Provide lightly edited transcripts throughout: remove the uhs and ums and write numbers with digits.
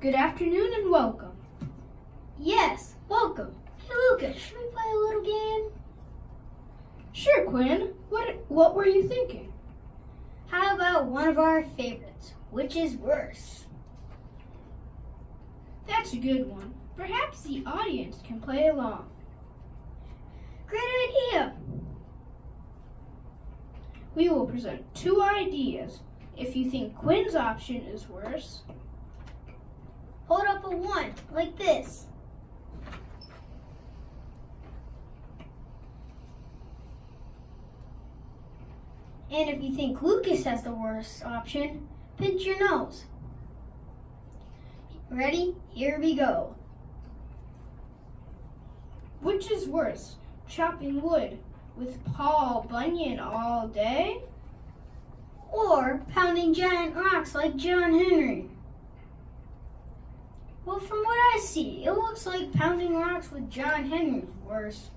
Good afternoon and welcome. Yes, welcome. Hey Lucas, should we play a little game? Sure, Quinn. What were you thinking? How about one of our favorites? Which is worse? That's a good one. Perhaps the audience can play along. Great idea. We will present two ideas. If you think Quinn's option is worse, Hold up a 1, like this. And if you think Lucas has the worst option, pinch your nose. Ready? Here we go. which is worse, chopping wood with Paul Bunyan all day, Or pounding giant rocks like John Henry? Well, from what I see, it looks like pounding rocks with John Henry's worse.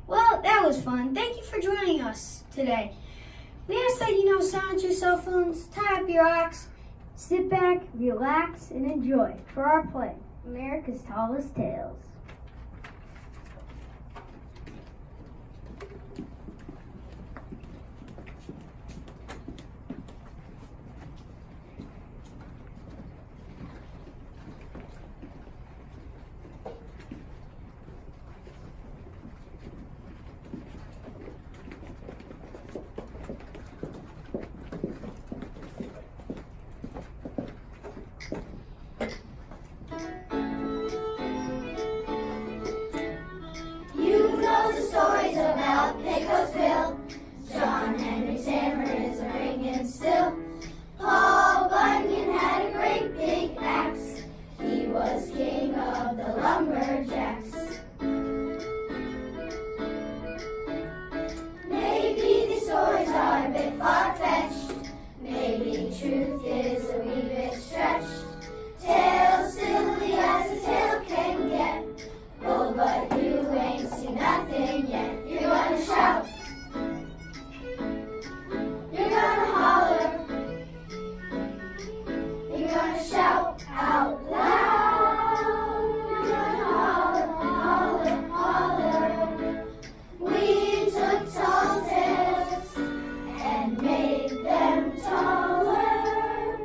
Well, that was fun. Thank you for joining us today. We ask that you silence your cell phones, tie up your rocks, sit back, relax, and enjoy for our play, America's Tallest Tales. John Henry's hammer is a ringing still. Paul Bunyan had a great big axe. He was king of the lumberjacks. Maybe these stories are a bit far-fetched. Maybe truth is a wee bit stretched. Tales silly as a tale can get. Oh, but you ain't seen nothing yet. You're gonna shout. You're gonna holler. You're gonna shout out loud. You're gonna holler, holler, holler. We took tall tales and made them taller.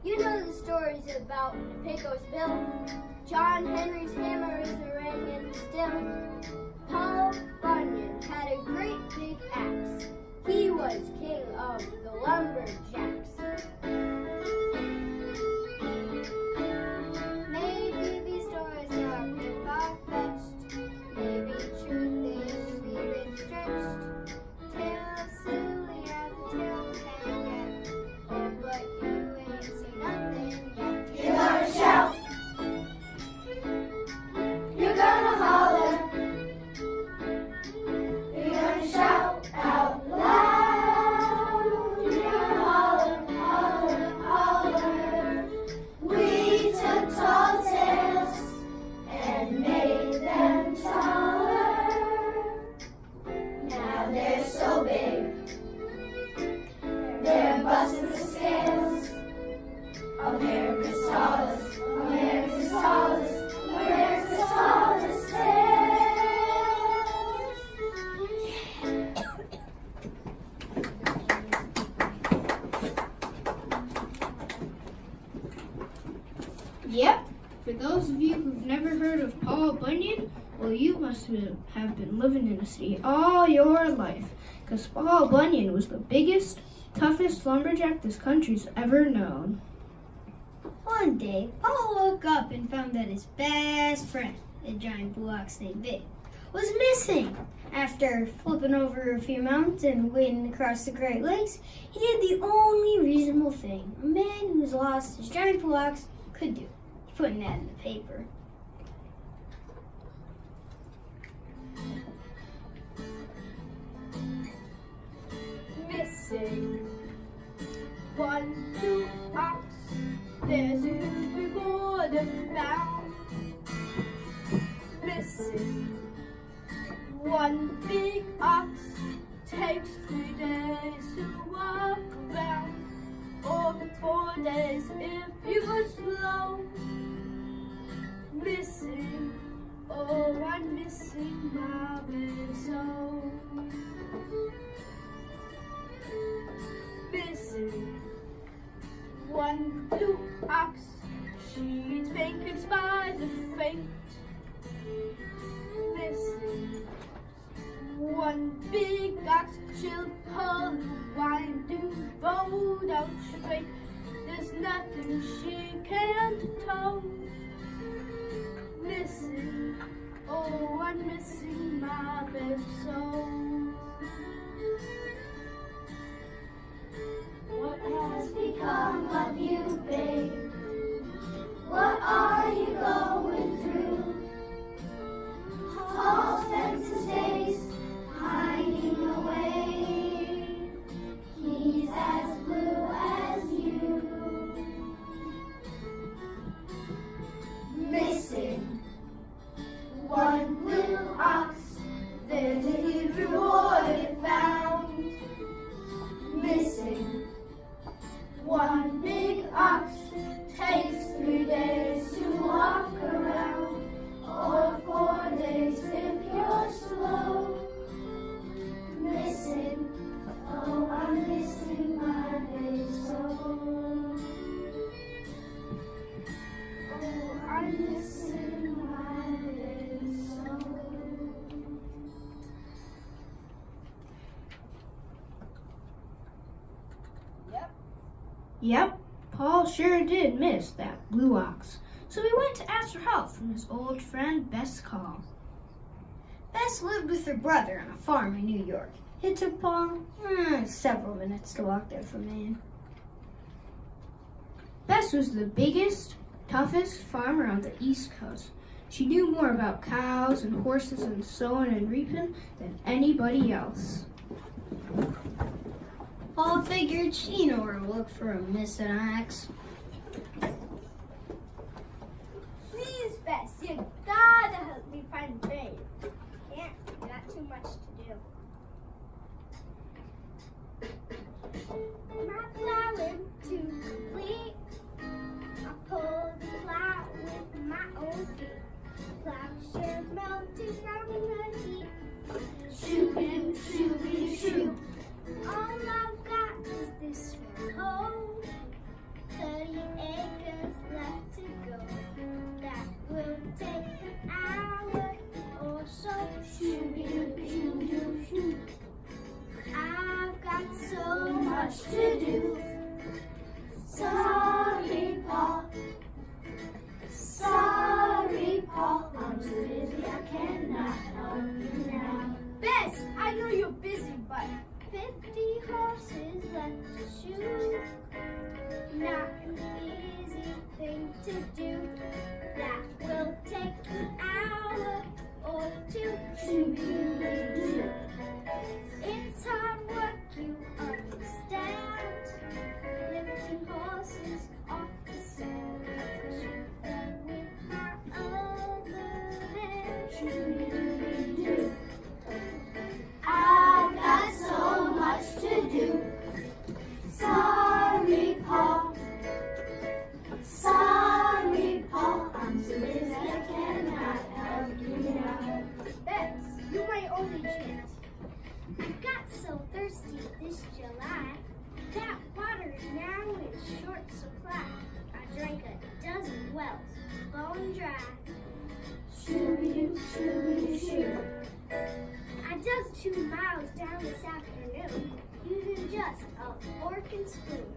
You know the stories about Pecos Bill. John Henry's hammer is a ringing still. Paul Bunyan had a great big axe. He was king of the lumberjacks. Maybe these stories are a bit far-fetched. Maybe truth is a wee bit stretched. Tales silly as a tale can get. Oh, but you ain't seen nothing yet. You're gonna shout. You're gonna holler. You're gonna shout out loud. You're gonna holler, holler, holler. We took tall tales and made them taller. Now they're so big, they're busting the scales. America's tallest, America's tallest, America's tallest tales. Yep, for those of you who've never heard of Paul Bunyan, well, you must have been living in a city all your life, because Paul Bunyan was the biggest, toughest lumberjack this country's ever known. One day, Paul woke up and found that his best friend, a giant blue ox named Vic, was missing. After flipping over a few mountains and wading across the Great Lakes, he did the only reasonable thing a man who's lost his giant blue ox could do. He put an ad in the paper. Missing one blue ox. There's a reward found. Missing One big ox takes 3 days to walk around, or 4 days if you're slow. Missing, oh, I'm missing my big soul. Missing one blue ox, she eats pancakes by the faint. Missing one big ox, she'll pull the winding road out straight. There's nothing she can't tow. Missing, oh, I'm missing my big soul. What has become of you, babe? What are you going through? Tall fences days, hiding away. He's as blue as you. Missing one blue ox, there's a huge reward if found. Missing one big ox, takes 3 days to walk around, or 4 days if you're slow. Missing, oh, I'm missing my big soul. Oh, I'm missing my big soul. Yep, Paul sure did miss that blue ox, so he went to ask for help from his old friend Bess Call. Bess lived with her brother on a farm in New York. It took Paul several minutes to walk there from Maine. Bess was the biggest, toughest farmer on the East Coast. She knew more about cows and horses and sowing and reaping than anybody else. Paul figured she knew where to look for a missing ox. Please, Bess, you gotta help me find Babe. Can't, got too much to do. My plowing to complete. I pull the plow with my own feet. Plowshares melting from the heat. Shoo-be-doo, shoo-be-doo, shoo. All I've got is this one hoe. 30 acres left to go. That will take an hour or so. Shoo-be-doo, shoo-be-doo, shoo. I've got so Much to do. Sorry, Paul. Sorry, Paul. I'm too busy. I cannot help you now. Bess, I know you're busy, but 50 horses left to shoot. Not an easy thing to do. That will take an hour or two. Shoo-be-doo-be-doo. It's hard work, you understand. Lifting horses off the sand. With my other hand. Shoo-be-doo-be-doo. I've got so much to do. Sorry, Paul. Sorry, Paul. I'm too busy. I cannot help you now. Bess, you're my only chance. I got so thirsty this July. That water now in short supply. I drank a dozen wells, bone dry. Shoo-be-doo, shoo-be-doo, shoo. I dug 2 miles down this afternoon, using just a fork and spoon.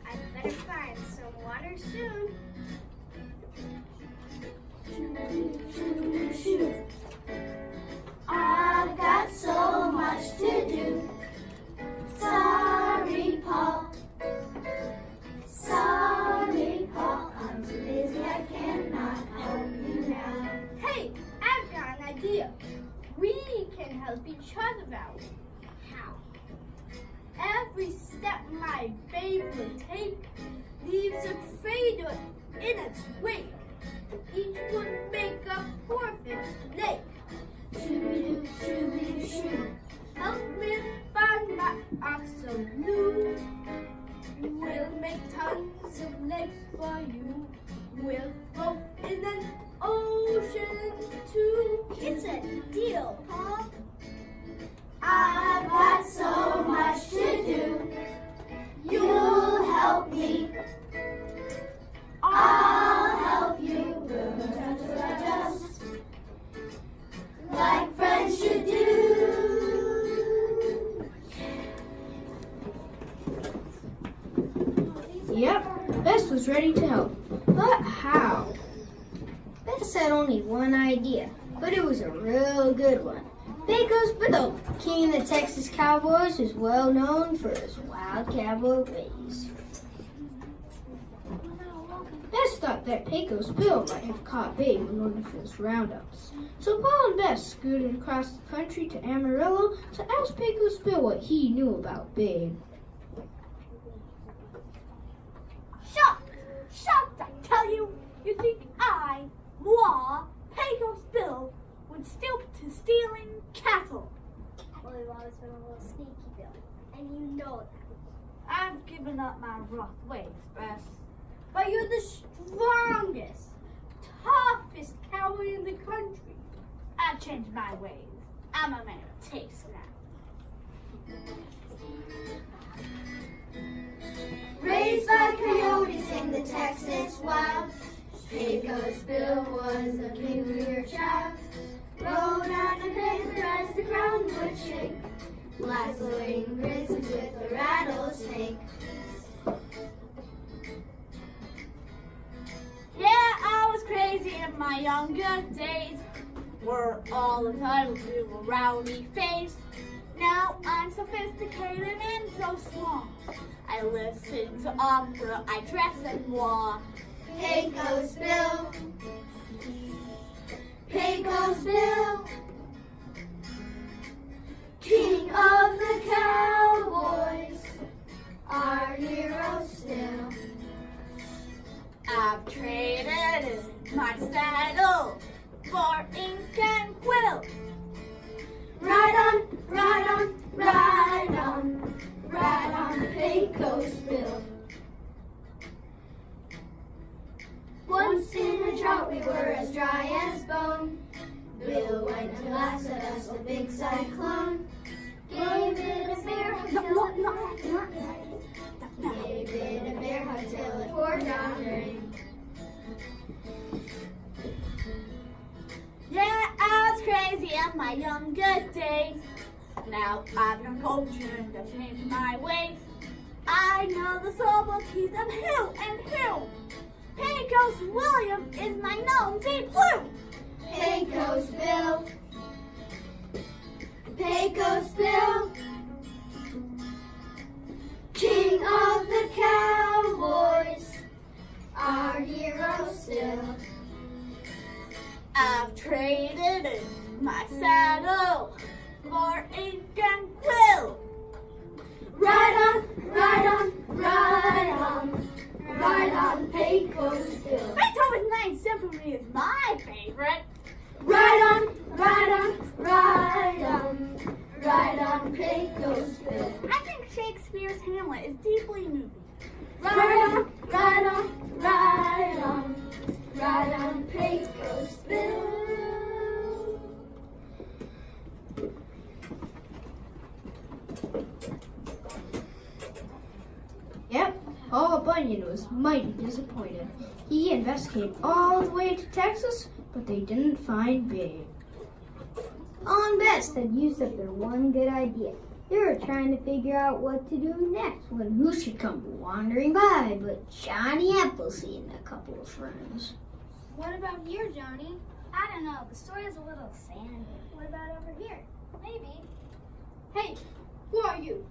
I'd better find some water soon. Shoo-be-doo, shoo-be-doo, shoo. I've got so much to do. Sorry, Paul. Sorry, Paul. I'm too busy. I cannot help you now. Hey, I've got an idea. We can help each other out. How? Every step my babe will take leaves a crater in its wake. Each would make a perfect lake. Shoo-be-doo, shoo-be-doo. tons of legs for you. We'll float in an ocean too. It's a deal, Paul. I've got so much to do. You'll help me. I'll help you. Just like friends should do. Yep, Bess was ready to help. But how? Bess had only one idea, but it was a real good one. Pecos Bill, king of the Texas Cowboys, was well known for his wild cowboy ways. Bess thought that Pecos Bill might have caught Babe in one of his roundups. So Paul and Bess scooted across the country to Amarillo to ask Pecos Bill what he knew about Babe. Shocked, I tell you. You think Pecos Bill, would stoop to stealing cattle? Well, we've always been a little sneaky, Bill, and you know that. I've given up my rough ways, Bess. But you're the strongest, toughest cowboy in the country. I've changed my ways. I'm a man of taste now. Raised by coyotes in the Texas wild, Pecos Bill was a peculiar child. Rode on a panther as the ground would shake, lassoing grizzlies with a rattlesnake. Yeah, I was crazy in my younger days. We're all entitled to a rowdy phase. Now I'm sophisticated and so small. I listen to opera, I dress in war. Pecos Bill, Pecos Bill, king of the cowboys, our hero still. I've traded in my saddle for ink and quill. Ride on, ride on, ride on, ride on, Pecos Bill. Once in a drought we were as dry as bone. Bill went to last at us a big cyclone. Gave it a bear hug till Gave it a bear hug till it poured down rain. Yeah, I was crazy in my younger days. Now I've done culture and I've changed my ways. I know the subtleties of hill and hill. Pecos William is my gnome deep blue. Pecos Bill, Pecos Bill, king of the cowboys, our hero still. I've traded in my saddle for ink and quill. Ride on, ride on, ride on, ride on, Pecos Bill. Beethoven's Ninth Symphony is my favorite. Ride on, ride on, ride on, ride on, Pecos Bill. I think Shakespeare's Hamlet is deeply moving. Ride on, ride on, ride on, ride on, Pecos Bill. Yep, Paul Bunyan was mighty disappointed. He and Bess came all the way to Texas, but they didn't find Babe. Paul and Bess had used up their one good idea. They were trying to figure out what to do next when who should come wandering by but Johnny Appleseed and a couple of friends. What about here, Johnny? I don't know. The story is a little sandy. What about over here? Maybe. Hey, who are you?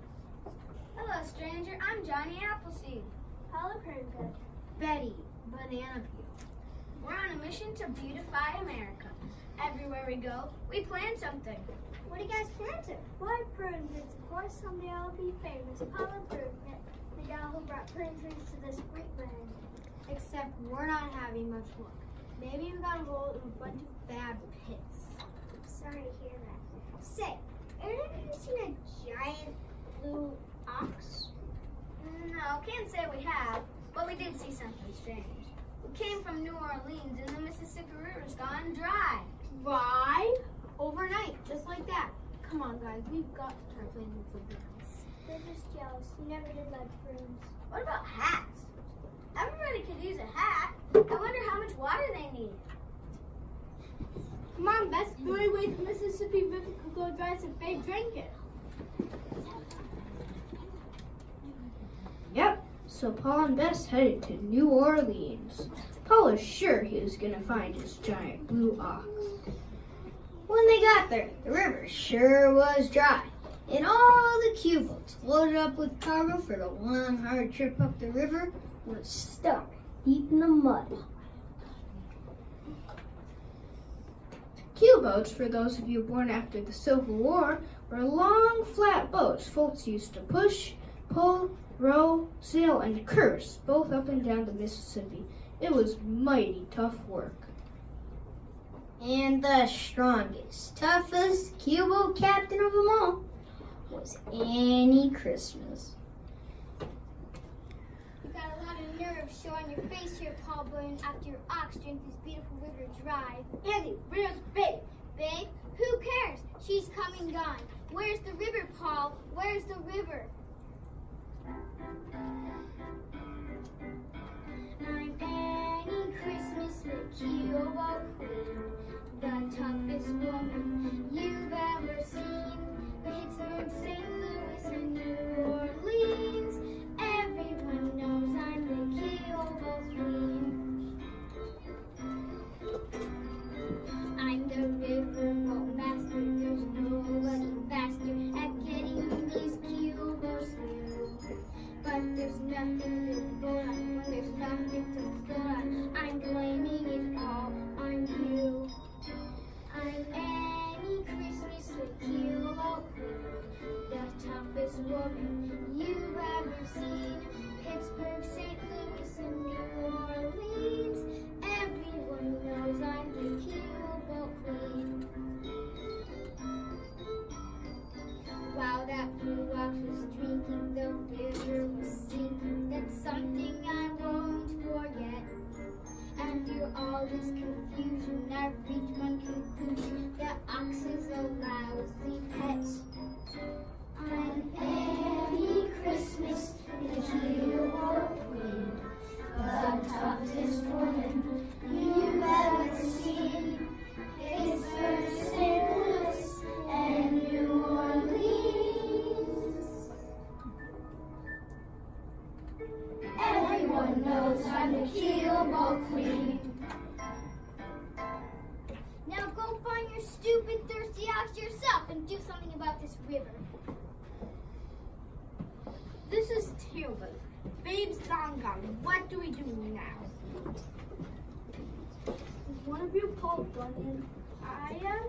Hello, stranger. I'm Johnny Appleseed. Hello, Pringle. Betty, Banana Peel. We're on a mission to beautify America. Everywhere we go, we plan something. What are you guys planting? Why, Prudence, of course someday I'll be famous. Papa Prudence, the gal who brought pine trees to this great land. Except we're not having much luck. Maybe we got enrolled in a bunch of bad pits. Sorry to hear that. Say, have you seen a giant blue ox? No, No, can't say we have, but we did see something strange. We came from New Orleans and the Mississippi River's gone dry. Dry? Overnight, just like that. Come on, guys, we've got to try planning something else. They're just jealous. You never did like brooms. What about hats? Everybody could use a hat. I wonder how much water they need. Come on, Bess. The only way the Mississippi River could go dry is if they drink it. Yep, so Paul and Bess headed to New Orleans. Paul was sure he was going to find his giant blue ox. When they got there, the river sure was dry, and all the Q-boats loaded up with cargo for the long, hard trip up the river were stuck deep in the mud. Q-boats, for those of you born after the Civil War, were long, flat boats folks used to push, pull, row, sail, and curse both up and down the Mississippi. It was mighty tough work. And the strongest, toughest Q-boat captain of them all was Annie Christmas. You got a lot of nerve showing your face here, Paul Bunyan, after your ox drank this beautiful river dry. Andy, where's Babe? Babe, who cares? She's come and gone. Where's the river, Paul? Where's the river? I'm Annie Christmas, the Q-boat queen, the toughest woman you've ever seen. Pittsburgh, St. Louis, and New Orleans, everyone knows I'm the Q-boat queen. I'm the riverboat master, there's nobody faster at getting these Q-boats through. But there's nothing to go on when there's nothing to go on. I'm blaming it all on you. I'm Annie Christmas, the Q-boat queen, the toughest woman you've ever seen. Pittsburgh, St. Louis, and New Orleans, everyone knows I'm the Q-boat queen. While that blue ox was drinking, the river was sinking. That's something I won't forget. And through all this confusion, I've reached one conclusion: the ox is a lousy pet. I'm Annie Christmas, the Q-boat queen, the toughest woman you've ever seen. Pittsburgh, St. Louis, and New Orleans, everyone knows I'm the Q-boat queen. Now go find your stupid, thirsty ox yourself and do something about this river. This is terrible. Babe's gone. What do we do now? Is one of you Paul Bunyan? I am.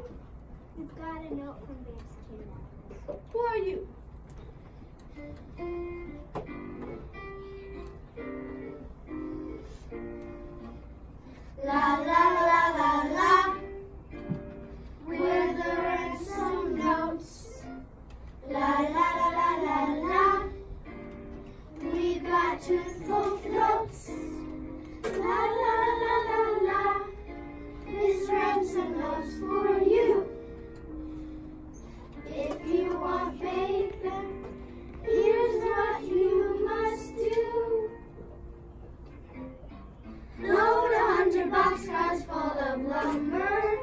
We've got a note from Babe's kidnappers. Who are you? La la la la la, we're the ransom notes. La la la la la la, we've got truthful throats. La la la la la, this ransom note's for you. If you want bacon, here's what you must do. Load 100 boxcars full of lumber.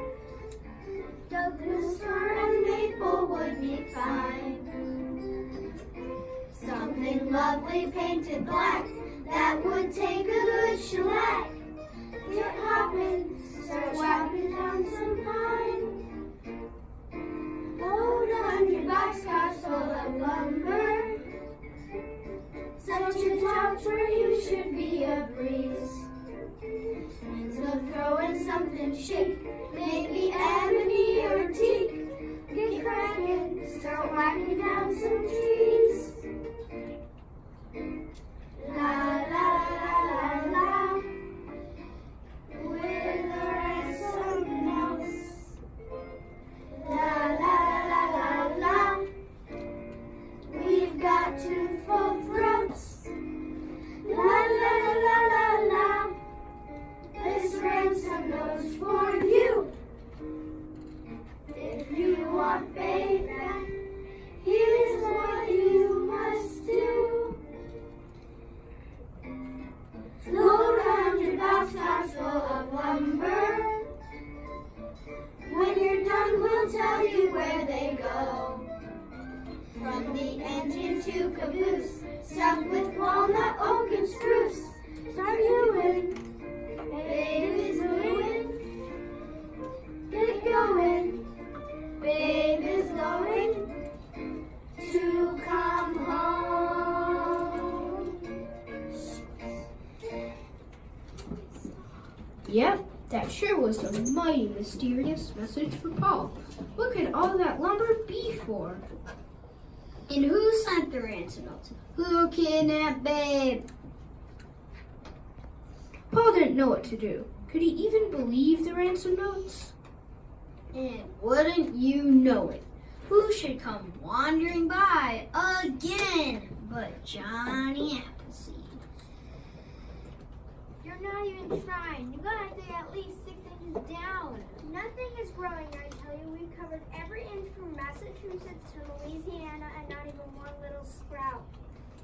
Douglas fir and maple would be fine. Something lovely painted black that would take a good shellac. Get hopping, start chopping down some pine. Load 100 boxcars full of lumber. Such a top where you should be a breeze. So throw in something chic, maybe ebony or teak. Get cracking, start whacking down some trees. La la la la la, with the ransom notes. La la la la la, we've got two full throats. and the engine to caboose, stuffed with walnut, oak, and spruce. Start you in, babe is going, get it going, babe is going to come home. Yep, that sure was a mighty mysterious message for Paul. What could all that lumber be for? And who sent the ransom notes? Who kidnapped Babe? Paul didn't know what to do. Could he even believe the ransom notes? And wouldn't you know it, who should come wandering by again but Johnny Appleseed? You're not even trying. You gotta dig at least 6 inches down. Nothing is growing, I tell you. We've covered every inch from Massachusetts to Louisiana and not even one little sprout.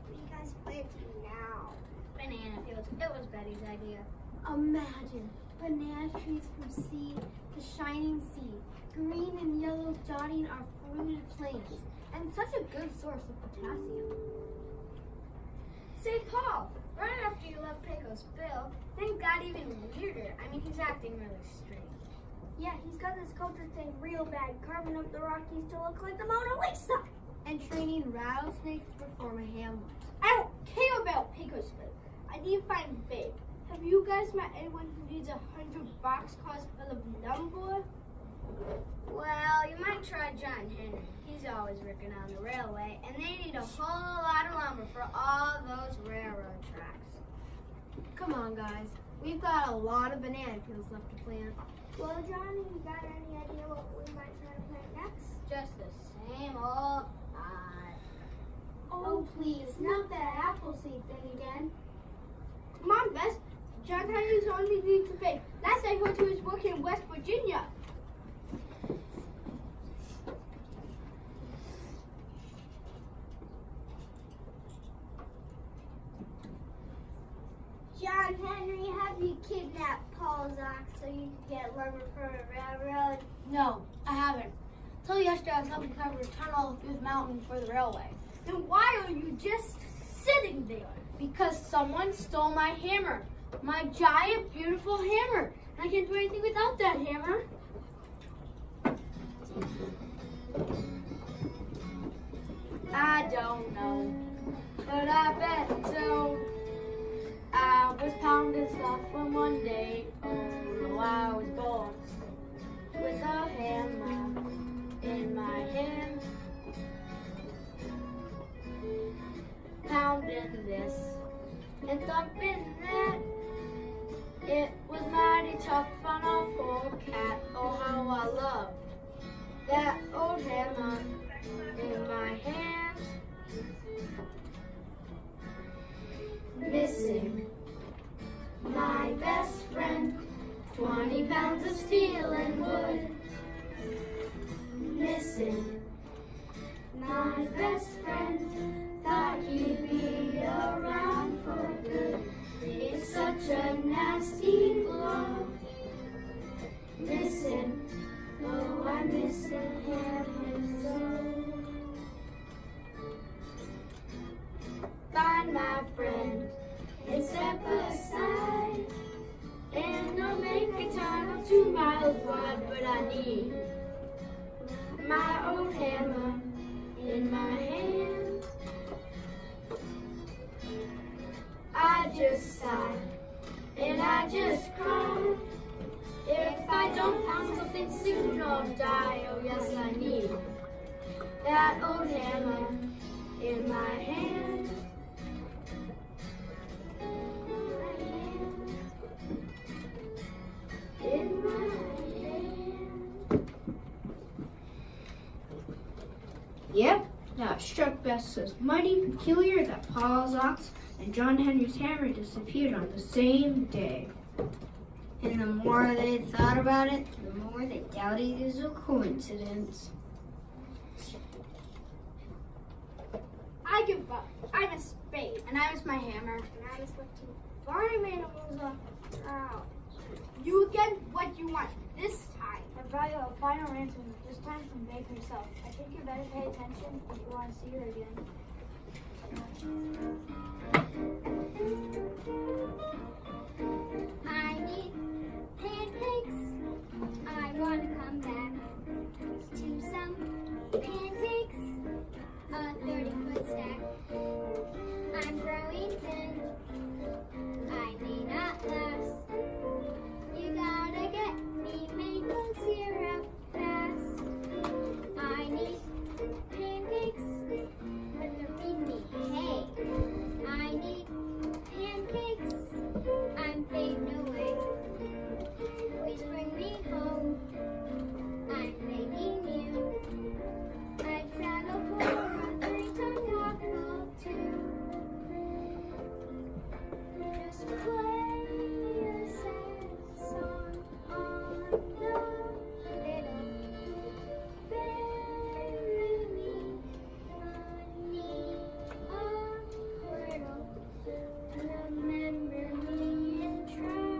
What are you guys planting now? Banana fields. It was Betty's idea. Imagine banana trees from seed to shining seed, green and yellow dotting our fruited plains, and such a good source of potassium. Say, Paul, right after you left Pecos Bill, things got even weirder. I mean, he's acting really strange. Yeah, he's got this culture thing real bad, carving up the Rockies to look like the Mona Lisa, and training rattlesnakes to perform a hamlet. I don't care about Pecos Bill. I need to find Babe. Have you guys met anyone who needs 100 boxcars full of lumber? Well, you might try John Henry. He's always working on the railway, and they need a whole lot of lumber for all those railroad tracks. Come on, guys. We've got a lot of banana peels left to plant. Well, Johnny, you got any idea what we might try to plant next? Just the same old odd. Oh, please, not that apple seed thing again. Come on, Bess. John Henry's on me to pay. Last I heard he was working in West Virginia. John Henry, have you kidnapped Paul's ox so you could get lumber for a railroad? No, I haven't. Till yesterday I was helping cover a tunnel through the mountain for the railway. Then why are you just sitting there? Because someone stole my hammer. My giant, beautiful hammer. And I can't do anything without that hammer. I don't know, but I bet so. I was pounding stuff from one day, oh, I was born with a hammer in my hand, pounding this and thumping that. It was mighty tough on a poor cat. Oh, how I love that old hammer in my hand. Missing my best friend, 20 pounds of steel and wood. Missing my best friend, thought he'd be around for good. It's such a nasty blow. Missing, oh, I miss him so. Find my friend and step aside, and I'll make a tunnel 2 miles wide. But I need my old hammer in my hand. I just sigh and I just cry. If I don't pound something soon, I'll die. Oh yes, I need that old hammer in my hand. In my hand. Yep, now it struck Bess as mighty peculiar that Paul's ox and John Henry's hammer disappeared on the same day. And the more they thought about it, the more they doubted it was a coincidence. I give up. I miss Babe. And I miss my hammer. And I miss lifting farm animals off the ground. You get what you want. this time. I brought you a final ransom, this time from Baker herself. I think you better pay attention if you want to see her again. I need pancakes. I want to come back to some pancakes. A 30-foot stack. I'm growing thin. I may not last. You gotta get me maple syrup fast. I need pancakes when they're feeding me hay. I need pancakes. I'm fading away. Please bring me home. I'm begging you. I'd settle for a 3-ton waffle too. Just play a sad song on the little. Bury me honey a wordle. Remember me and try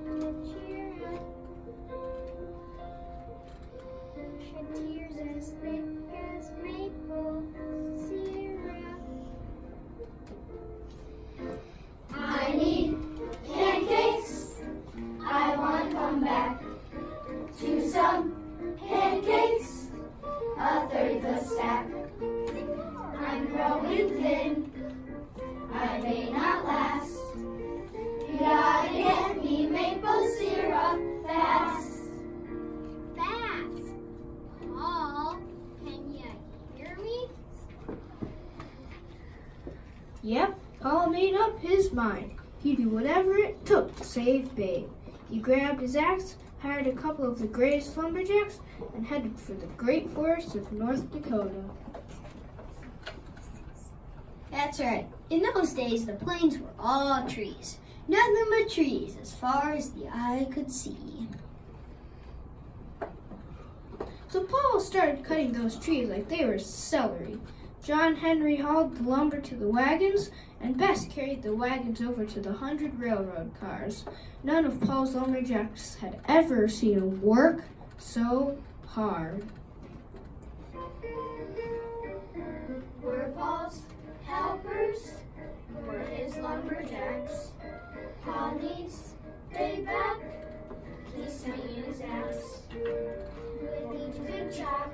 to cheer up. Shed tears as thick as maple syrup. I need pancakes. I want to come back to some pancakes. A 30-foot stack. I'm growing thin. I may not last. You gotta get me maple syrup fast. Fast. Paul, can you hear me? Yep, Paul made up his mind. He'd do whatever it took to save Babe. He grabbed his axe, hired a couple of the greatest lumberjacks, and headed for the great forests of North Dakota. That's right. In those days, the plains were all trees. Nothing but trees as far as the eye could see. So Paul started cutting those trees like they were celery. John Henry hauled the lumber to the wagons, and Bess carried the wagons over to the 100 railroad cars. None of Paul's lumberjacks had ever seen him work so hard. We're Paul's helpers. We're his lumberjacks. Paul needs payback. He's swinging his axe. With each big chop,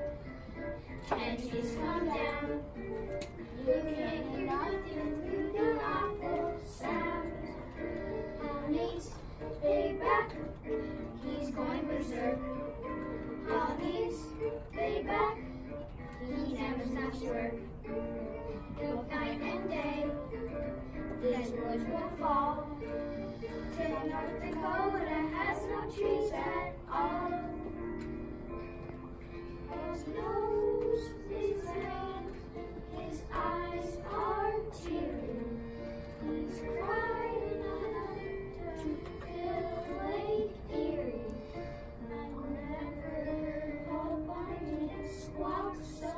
and he's come down. You can't hear nothing through the awful sound. Paul needs payback. He's going berserk. Paul needs payback. He never stops work. Both night and day, these woods will fall. Till North Dakota has no trees at all. His nose is red, his eyes are teary. He's crying out to fill Lake Erie. I've never heard Paul Bunyan squawk so.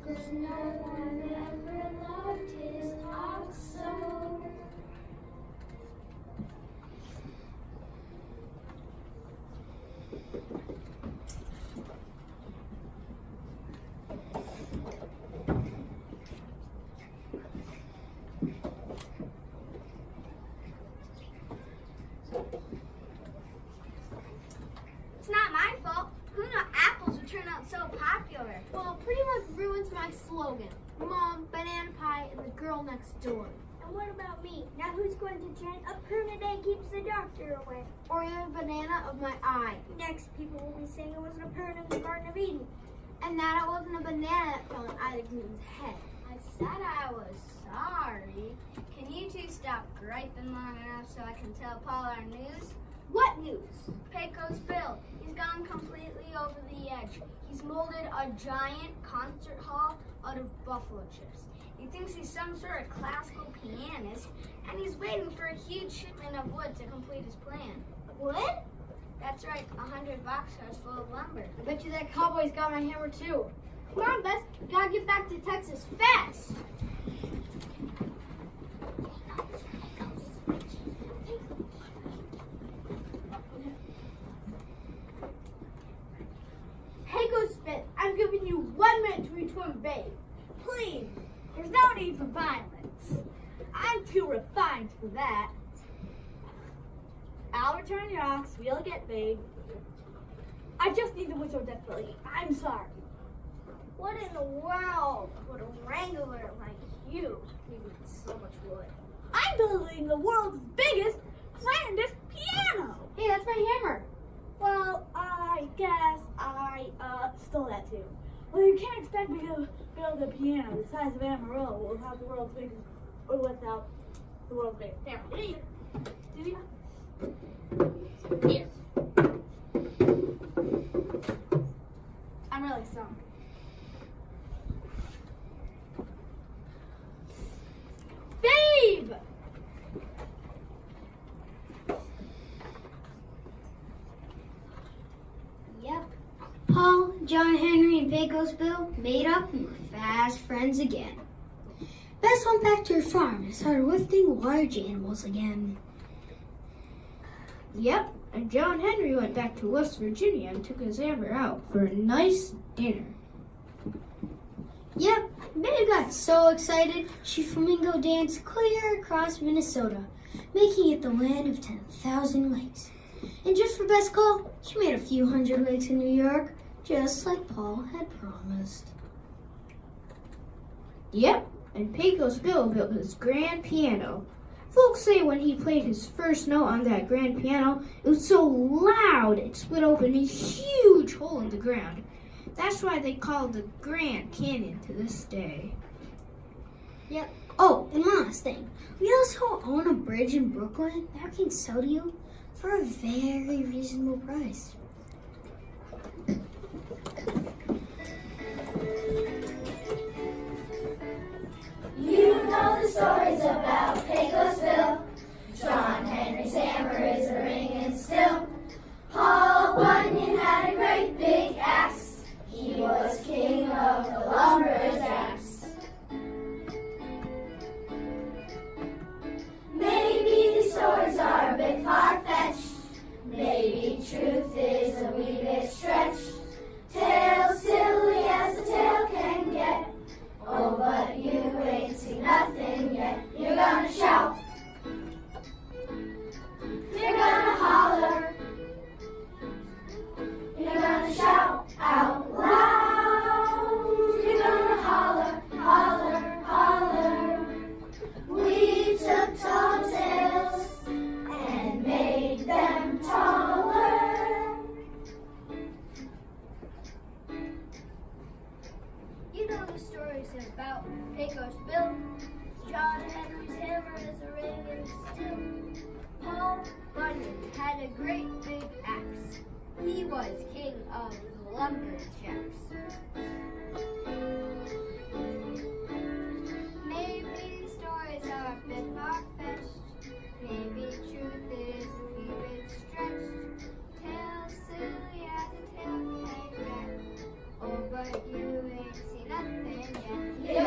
'Cause no one ever loved his ox so. It's not my fault. Who knew apples would turn out so popular? Well, it pretty much ruins my slogan. Mom, banana pie, and the girl next door. And what about me? Now who's going to chant, a prune a day keeps the doctor away? Or the banana of my eye. Next, people will be saying it wasn't a prune in the Garden of Eden. And that it wasn't a banana that fell on Ida Green's head. I said I was sorry. Can you two stop griping long enough so I can tell Paul our news? What news? Pecos Bill. He's gone completely over the edge. He's molded a giant concert hall out of buffalo chips. He thinks he's some sort of classical pianist, and he's waiting for a huge shipment of wood to complete his plan. Wood? That's right, 100 boxcars full of lumber. I bet you that cowboy's got my hammer too. Come on, Bess. We gotta get back to Texas fast. 1 minute to return babe. Please, there's no need for violence. I'm too refined for that. I'll return your ox, we'll get babe. I just need the whistle desperately. I'm sorry. What in the world would a wrangler like you need so much wood? I'm building the world's biggest, grandest piano! Hey, that's my hammer. Well, I guess I stole that too. Well, you can't expect me to build a piano the size of Amarillo without the world's biggest, or without the world's biggest hammer. Do you? Do you? Here. I'm really sorry. Babe! Yep. Paul, John Henry, and Pecos Bill made up and were fast friends again. Bess went back to her farm and started lifting large animals again. Yep, and John Henry went back to West Virginia and took his Amber out for a nice dinner. Yep, Babe got so excited she flamingo danced clear across Minnesota, making it the land of 10,000 lakes. And just for best call, she made a few hundred lakes in New York, just like Paul had promised. Yep, and Pecos Bill built his grand piano. Folks say when he played his first note on that grand piano, it was so loud it split open a huge hole in the ground. That's why they call it the Grand Canyon to this day. Yep. Oh, and one last thing. We also own a bridge in Brooklyn that we can sell to you for a very reasonable price. You know the stories about Pecosville. John Henry's hammer is a ringing still. Paul Bunyan had a great big axe. He was king of the lumberjacks. Maybe these stories are a bit far-fetched. Maybe truth is a wee bit stretched. Tales silly as a tale can get. Oh, but you ain't seen nothing yet. You're gonna shout. You're gonna holler. You're gonna shout out loud. You're gonna holler, holler, holler. We took tall tales and made them taller. You know the stories about Pecos Bill. John Henry's hammer is a ringing still. Paul Bunyan had a great big axe. He was king of the lumberjacks. Maybe these stories are a bit far-fetched. Maybe truth is a wee bit stretched. Tales silly as a tale can get. Oh, but you ain't seen nothing yet. You're